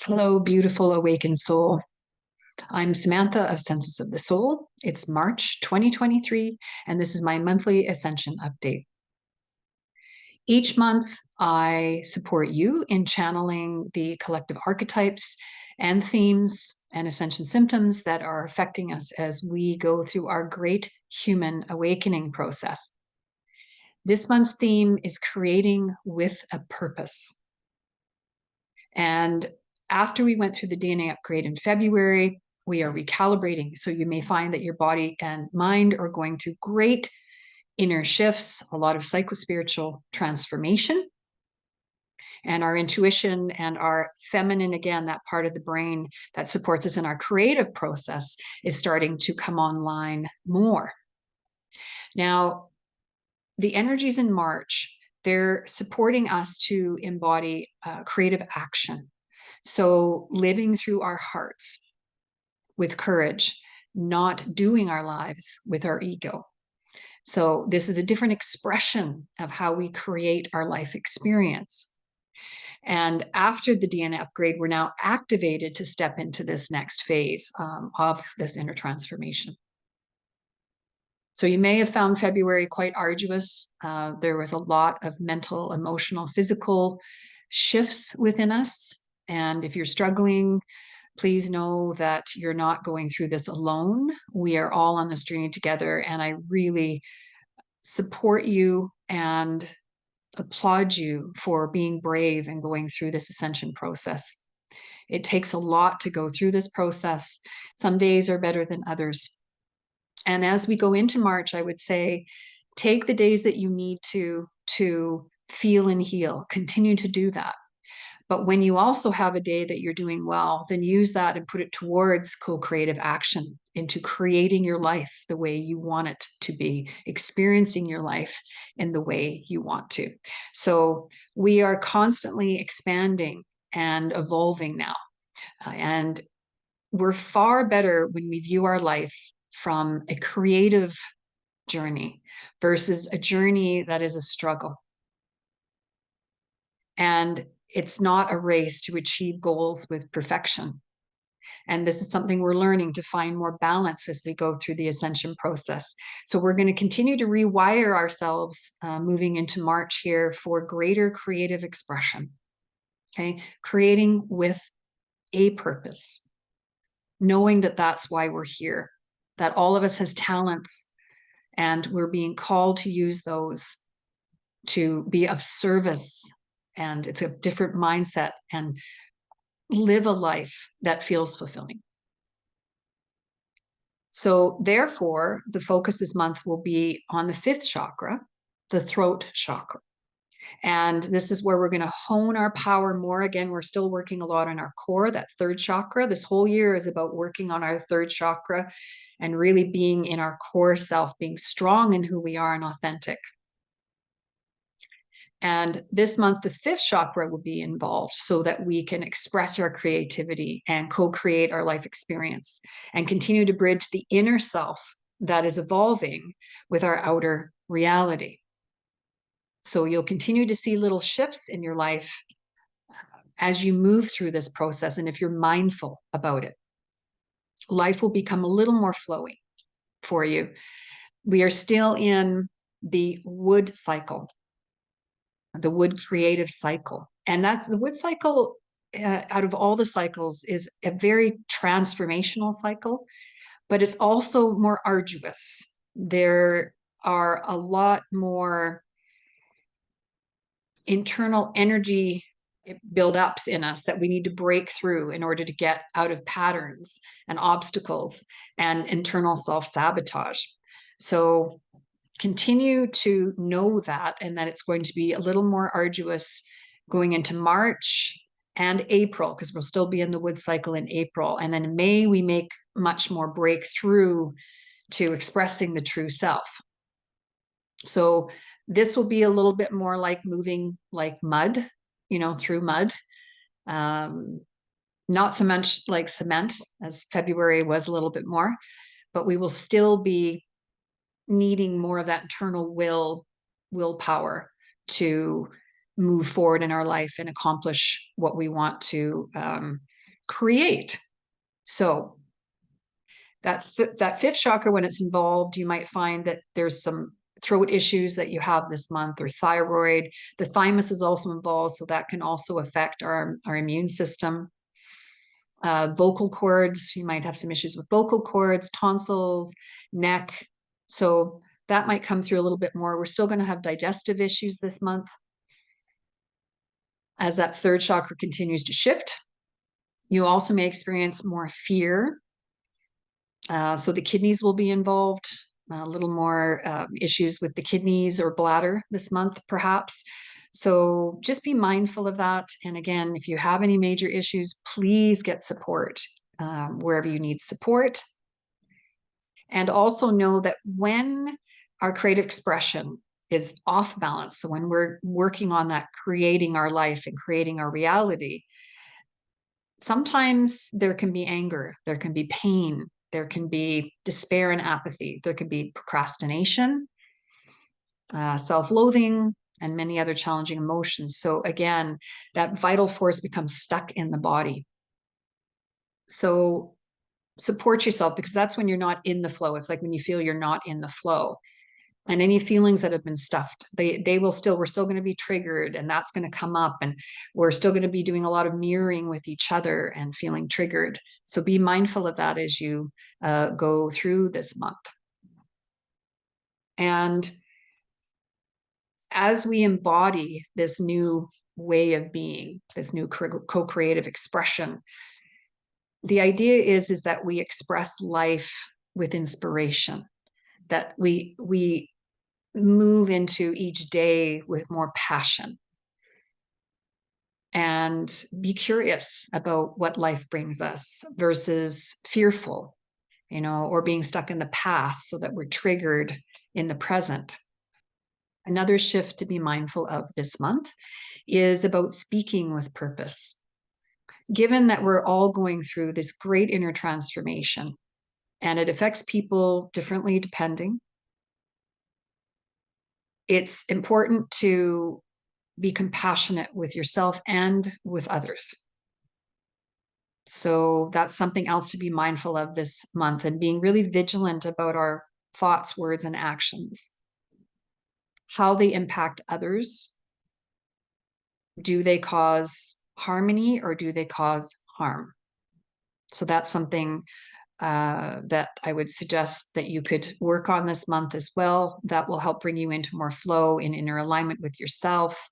Hello, beautiful awakened soul. I'm Samantha of Senses of the Soul. It's March 2023, and this is my monthly Ascension update. Each month, I support you in channeling the collective archetypes and themes and ascension symptoms that are affecting us as we go through our great human awakening process. This month's theme is creating with a purpose. And after we went through the DNA upgrade in February, we are recalibrating. So you may find that your body and mind are going through great inner shifts, a lot of psychospiritual transformation. And our intuition and our feminine, again, that part of the brain that supports us in our creative process is starting to come online more. Now, the energies in March, they're supporting us to embody creative action. So living through our hearts with courage, not doing our lives with our ego. So this is a different expression of how we create our life experience. And after the DNA upgrade, we're now activated to step into this next phase of this inner transformation. So you may have found February quite arduous. There was a lot of mental, emotional, physical shifts within us. And if you're struggling, please know that you're not going through this alone. We are all on this journey together, and I really support you and applaud you for being brave and going through this ascension process. It takes a lot to go through this process. Some days are better than others. And as we go into March, I would say take the days that you need to feel and heal. Continue to do that. But when you also have a day that you're doing well, then use that and put it towards co-creative action into creating your life the way you want it to be, experiencing your life in the way you want to. So we are constantly expanding and evolving now. And we're far better when we view our life from a creative journey versus a journey that is a struggle. And it's not a race to achieve goals with perfection. And this is something we're learning to find more balance as we go through the ascension process. So we're going to continue to rewire ourselves moving into March here for greater creative expression. Okay, creating with a purpose, knowing that that's why we're here, that all of us has talents and we're being called to use those to be of service. And it's a different mindset and live a life that feels fulfilling. So therefore, the focus this month will be on the fifth chakra, the throat chakra. And this is where we're going to hone our power more. Again, we're still working a lot on our core, that third chakra. This whole year is about working on our third chakra and really being in our core self, being strong in who we are and authentic. And this month, the fifth chakra will be involved so that we can express our creativity and co-create our life experience and continue to bridge the inner self that is evolving with our outer reality. So you'll continue to see little shifts in your life as you move through this process. And if you're mindful about it, life will become a little more flowy for you. We are still in the wood cycle, the wood creative cycle. And that's the wood cycle, out of all the cycles, is a very transformational cycle, but it's also more arduous. There are a lot more internal energy buildups in us that we need to break through in order to get out of patterns and obstacles and internal self-sabotage. So continue to know that, and that it's going to be a little more arduous going into March and April, because we'll still be in the wood cycle in April. And then in May, we make much more breakthrough to expressing the true self. So this will be a little bit more like moving like mud, through mud. Not so much like cement, as February was a little bit more, but we will still be needing more of that internal willpower to move forward in our life and accomplish what we want to create. So that's that fifth chakra. When it's involved, you might find that there's some throat issues that you have this month, or thyroid. The thymus is also involved, so that can also affect our immune system. Vocal cords, you might have some issues with vocal cords, tonsils, neck. So that might come through a little bit more. We're still going to have digestive issues this month as that third chakra continues to shift. You also may experience more fear. So the kidneys will be involved, a little more issues with the kidneys or bladder this month, perhaps. So just be mindful of that. And again, if you have any major issues, please get support wherever you need support. And also know that when our creative expression is off balance, so when we're working on that, creating our life and creating our reality, sometimes there can be anger, there can be pain, there can be despair and apathy, there can be procrastination, self-loathing, and many other challenging emotions. So again, that vital force becomes stuck in the body. So support yourself, because that's when you're not in the flow. It's like when you feel you're not in the flow. And any feelings that have been stuffed, we're still going to be triggered, and that's going to come up, and we're still going to be doing a lot of mirroring with each other and feeling triggered. So be mindful of that as you go through this month. And as we embody this new way of being, this new co-creative expression, the idea is that we express life with inspiration, that we move into each day with more passion, and be curious about what life brings us versus fearful, or being stuck in the past so that we're triggered in the present. Another shift to be mindful of this month is about speaking with purpose. Given that we're all going through this great inner transformation, and it affects people differently depending, it's important to be compassionate with yourself and with others. So that's something else to be mindful of this month, and being really vigilant about our thoughts, words, and actions, how they impact others. Do they cause harmony or do they cause harm? So that's something that I would suggest that you could work on this month as well. That will help bring you into more flow, in inner alignment with yourself,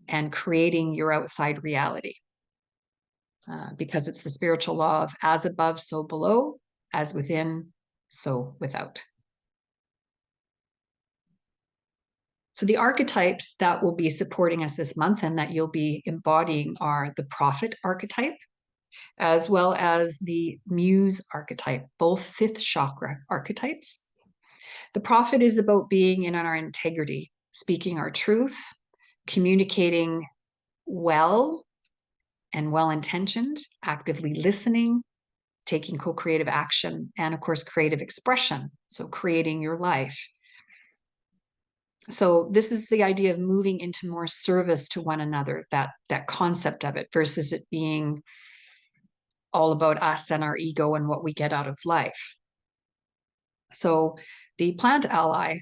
and creating your outside reality. Because it's the spiritual law of as above, so below, as within, so without. So the archetypes that will be supporting us this month and that you'll be embodying are the prophet archetype, as well as the muse archetype, both fifth chakra archetypes. The prophet is about being in our integrity, speaking our truth, communicating well and well-intentioned, actively listening, taking co-creative action, and of course, creative expression. So creating your life. So this is the idea of moving into more service to one another, that concept of it, versus it being all about us and our ego and what we get out of life. So the plant ally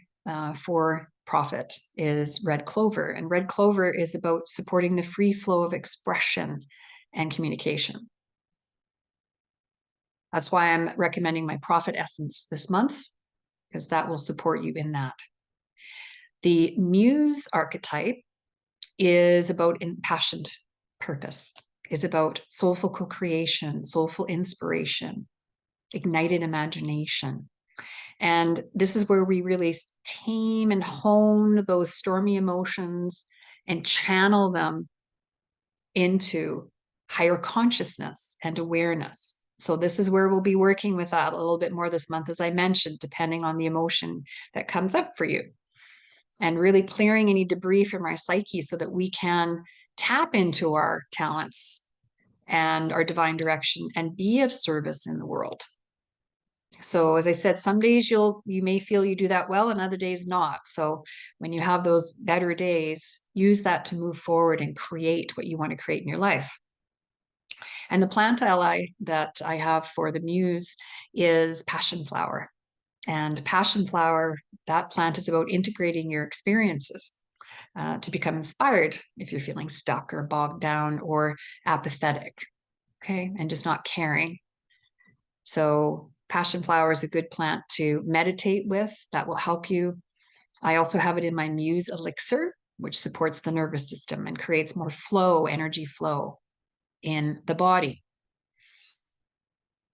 for prophet is red clover, and red clover is about supporting the free flow of expression and communication. That's why I'm recommending my prophet essence this month, because that will support you in that. The muse archetype is about impassioned purpose, is about soulful co-creation, soulful inspiration, ignited imagination. And this is where we really tame and hone those stormy emotions and channel them into higher consciousness and awareness. So this is where we'll be working with that a little bit more this month, as I mentioned, depending on the emotion that comes up for you. And really clearing any debris from our psyche so that we can tap into our talents and our divine direction and be of service in the world. So as I said, some days you may feel you do that well, and other days not. So when you have those better days, use that to move forward and create what you want to create in your life. And the plant ally that I have for the muse is passion flower. And passion flower, that plant is about integrating your experiences to become inspired if you're feeling stuck or bogged down or apathetic, okay, and just not caring. So passion flower is a good plant to meditate with. That will help you. I also have it in my muse elixir, which supports the nervous system and creates more flow, energy flow in the body.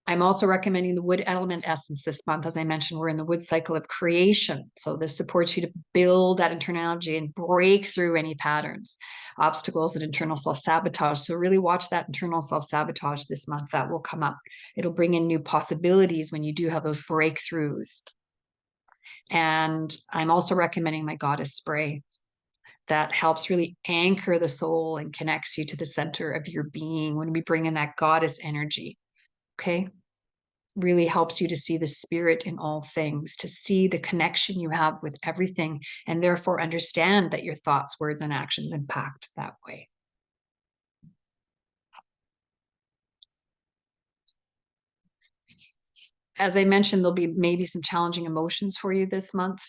I'm also recommending the wood element essence this month. As I mentioned, we're in the wood cycle of creation. So this supports you to build that internal energy and break through any patterns, obstacles, and internal self-sabotage. So really watch that internal self-sabotage this month. That will come up. It'll bring in new possibilities when you do have those breakthroughs. And I'm also recommending my goddess spray that helps really anchor the soul and connects you to the center of your being when we bring in that goddess energy. Okay. Really helps you to see the spirit in all things, to see the connection you have with everything, and therefore understand that your thoughts, words, and actions impact that way. As I mentioned, there'll be maybe some challenging emotions for you this month.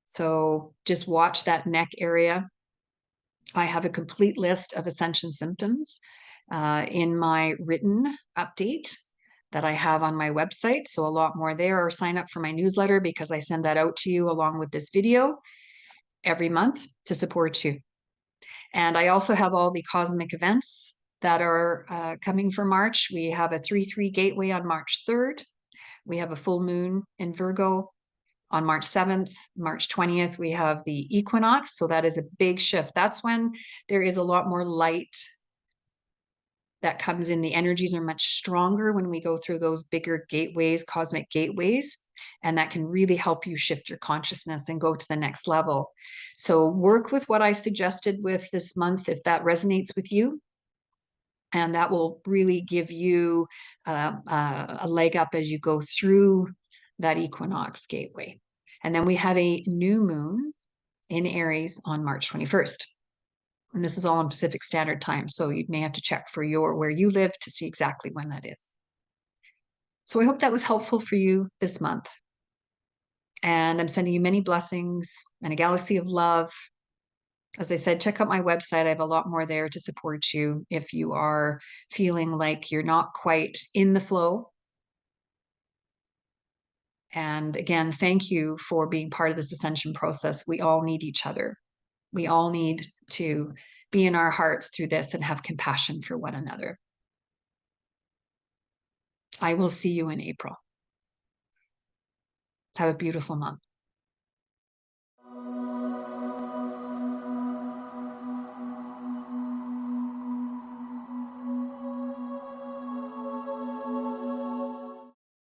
So just watch that neck area. I have a complete list of Ascension symptoms in my written update that I have on my website. So a lot more there, or sign up for my newsletter because I send that out to you along with this video every month to support you. And I also have all the cosmic events that are coming for March. We have a 3-3 gateway on March 3rd. We have a full moon in Virgo on March 7th. March 20th, we have the equinox. So that is a big shift. That's when there is a lot more light that comes in. The energies are much stronger when we go through those bigger gateways, cosmic gateways, and that can really help you shift your consciousness and go to the next level. So work with what I suggested with this month if that resonates with you, and that will really give you a leg up as you go through that equinox gateway. And then we have a new moon in Aries on March 21st. And this is all in Pacific Standard Time. So you may have to check for where you live to see exactly when that is. So I hope that was helpful for you this month. And I'm sending you many blessings and a galaxy of love. As I said, check out my website. I have a lot more there to support you if you are feeling like you're not quite in the flow. And again, thank you for being part of this ascension process. We all need each other. We all need to be in our hearts through this and have compassion for one another. I will see you in April. Have a beautiful month.